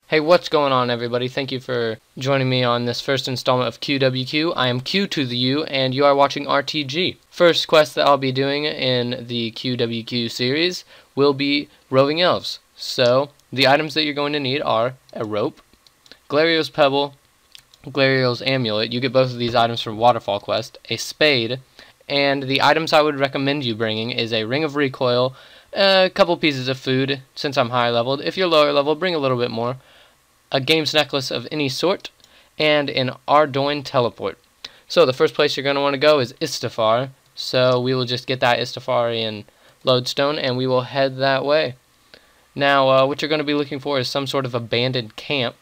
Hey, what's going on, everybody? Thank you for joining me on this first installment of QWQ. I am Q to the U, and you are watching RTG. First quest that I'll be doing in the QWQ series will be Roving Elves. So, the items that you're going to need are a rope, Glarios Pebble, Glarios Amulet. You get both of these items from Waterfall Quest, a spade, and the items I would recommend you bringing is a Ring of Recoil, a couple pieces of food, since I'm high leveled. If you're lower level, bring a little bit more. A games necklace of any sort, and an Ardoin teleport. So the first place you're going to want to go is Istafar, so we will just get that Istafarian lodestone and we will head that way. Now what you're going to be looking for is some sort of abandoned camp,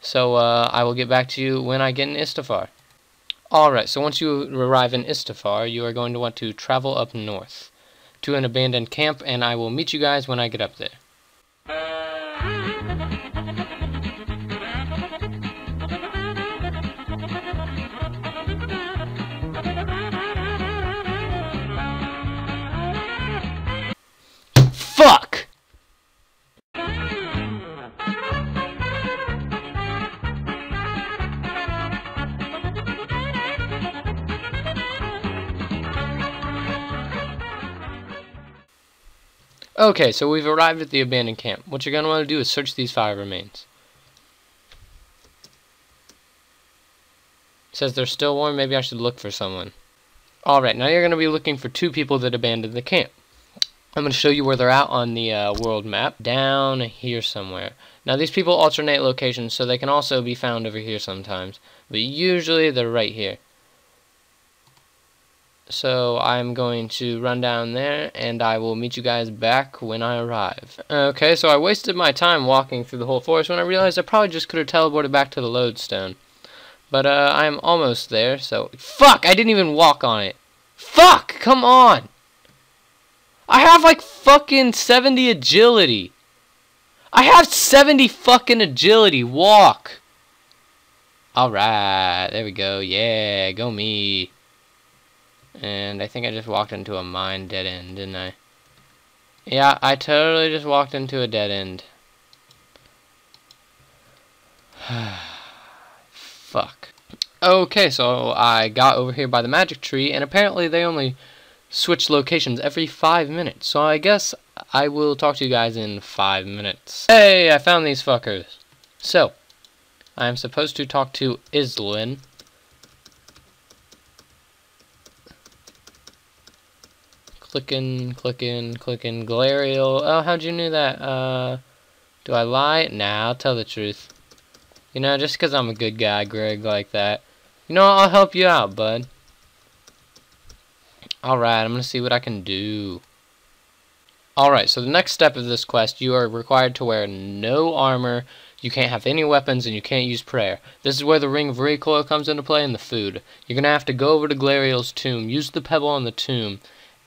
so I will get back to you when I get in Istafar. Alright, so once you arrive in Istafar, you are going to want to travel up north to an abandoned camp, and I will meet you guys when I get up there. Fuck! Okay, so we've arrived at the abandoned camp. What you're going to want to do is search these 5 remains. It says they're still warm. Maybe I should look for someone. Alright, now you're going to be looking for 2 people that abandoned the camp. I'm going to show you where they're at on the world map, down here somewhere. Now these people alternate locations, so they can also be found over here sometimes, but usually they're right here. So I'm going to run down there, and I will meet you guys back when I arrive. Okay, so I wasted my time walking through the whole forest when I realized I probably just could have teleported back to the lodestone. But I'm almost there, so... Fuck! I didn't even walk on it! Fuck! Come on! I have like fucking 70 agility. I have 70 fucking agility. Walk. Alright, there we go. Yeah, go me. And I think I just walked into a mine dead end, didn't I? Yeah, I totally just walked into a dead end. Fuck. Okay, so I got over here by the magic tree, and apparently they only switch locations every 5 minutes, so I guess I will talk to you guys in 5 minutes. Hey, I found these fuckers. So, I'm supposed to talk to Islin. Clicking, Galarial. Oh, how'd you know that? Do I lie? Nah, I'll tell the truth. You know, just because I'm a good guy, Greg, like that. You know, I'll help you out, bud. Alright, I'm going to see what I can do. Alright, so the next step of this quest, you are required to wear no armor, you can't have any weapons, and you can't use prayer. This is where the Ring of Recoil comes into play, and the food. You're going to have to go over to Glariel's tomb, use the pebble on the tomb,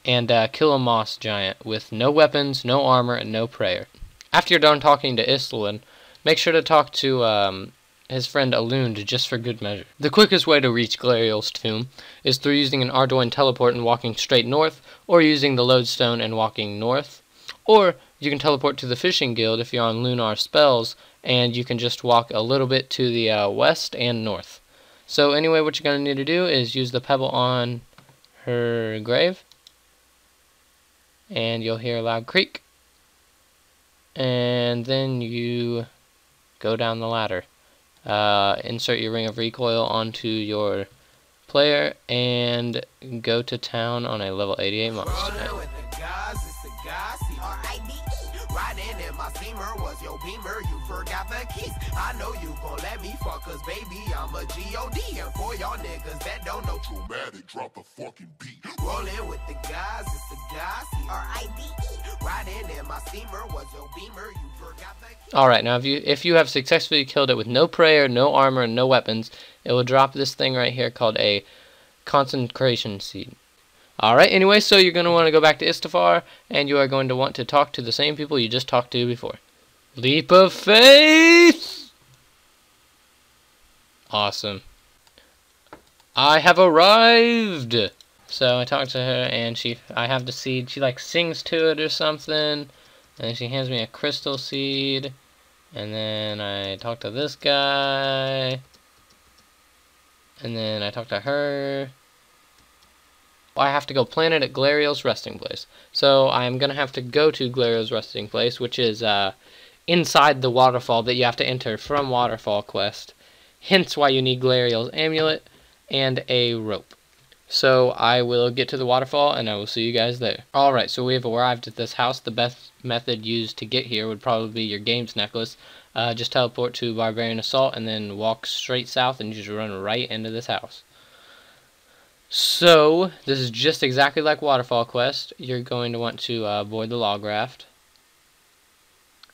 and kill a moss giant with no weapons, no armor, and no prayer. After you're done talking to Islin, make sure to talk to his friend Alund, just for good measure. The quickest way to reach Glariel's tomb is through using an Ardoin teleport and walking straight north, or using the lodestone and walking north. Or you can teleport to the fishing guild if you're on lunar spells, and you can just walk a little bit to the west and north. So anyway, what you're going to need to do is use the pebble on her grave, and you'll hear a loud creak, and then you go down the ladder. Insert your Ring of Recoil onto your player and go to town on a level 88 monster. I know you gon' let me fuck, cause baby, I'm a G.O.D. And for y'all niggas that don't know, Dramatic, drop the fucking beat. Rollin' with the guys, it's the guys, C-R-I-D-E. Riding in my steamer was your beamer, you forgot the... Alright, now if you have successfully killed it with no prayer, no armor, and no weapons, it will drop this thing right here called a consecration seed. Alright, anyway, so you're going to want to go back to Istafar, and you are going to want to talk to the same people you just talked to before. Leap of faith! Awesome. I have arrived! So I talked to her, and I have the seed. She like sings to it or something, and she hands me a crystal seed. And then I talk to this guy, and then I talk to her. I have to go plant it at Glariel's resting place. So I'm going to have to go to Glariel's resting place, which is inside the waterfall that you have to enter from Waterfall Quest. Hence why you need Glariel's amulet and a rope. So I will get to the waterfall, and I will see you guys there. Alright, so we have arrived at this house. The best method used to get here would probably be your games necklace. Just teleport to Barbarian Assault, and then walk straight south, and just run right into this house. So, this is just exactly like Waterfall Quest. You're going to want to board the log raft,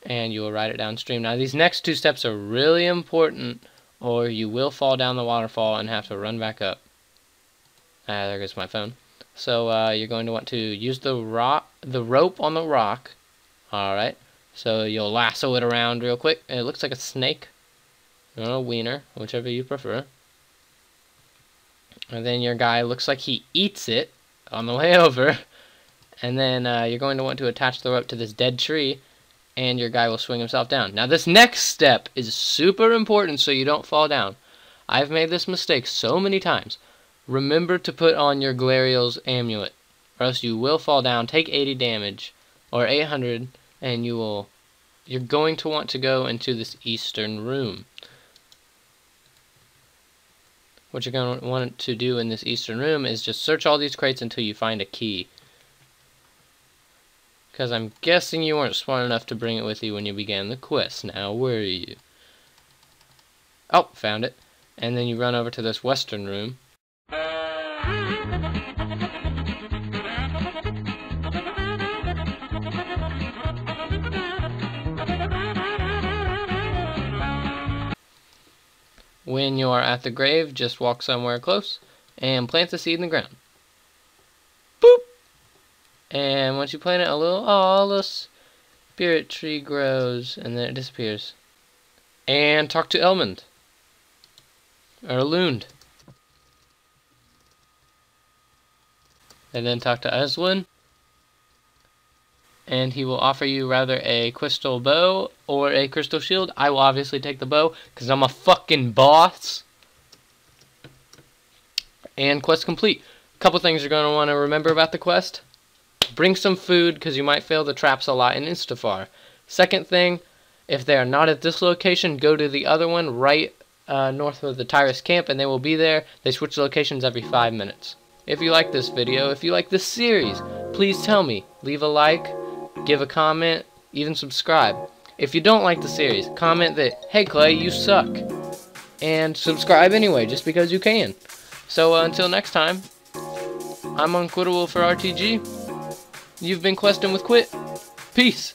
and you will ride it downstream. Now, these next two steps are really important, or you will fall down the waterfall and have to run back up. There goes my phone. So, you're going to want to use the rope on the rock. Alright, so you'll lasso it around real quick. It looks like a snake, or a wiener, whichever you prefer. And then your guy looks like he eats it on the way over. And then you're going to want to attach the rope to this dead tree, and your guy will swing himself down. Now this next step is super important so you don't fall down. I've made this mistake so many times. Remember to put on your Glariel's amulet, or else you will fall down, take 80 damage, or 800, and you're going to want to go into this eastern room. What you're going to want to do in this eastern room is just search all these crates until you find a key. Because I'm guessing you weren't smart enough to bring it with you when you began the quest. Now, where are you? Oh, found it. And then you run over to this western room. When you are at the grave, just walk somewhere close and plant the seed in the ground. Boop! And once you plant it, a little spirit tree grows, and then it disappears. And talk to Elmond. Or Lund. And then talk to Aswin. And he will offer you rather a crystal bow or a crystal shield. I will obviously take the bow, because I'm a fucking boss. And quest complete. A couple things you're going to want to remember about the quest. Bring some food, because you might fail the traps a lot in Instafar. Second thing, if they are not at this location, go to the other one right north of the Tyrus camp, and they will be there. They switch locations every 5 minutes. If you like this video, if you like this series, please tell me. Leave a like, give a comment, even subscribe. If you don't like the series, comment that, hey Clay, you suck. And subscribe anyway, just because you can. So until next time, I'm Unquittable for RTG. You've been questing with Quit. Peace.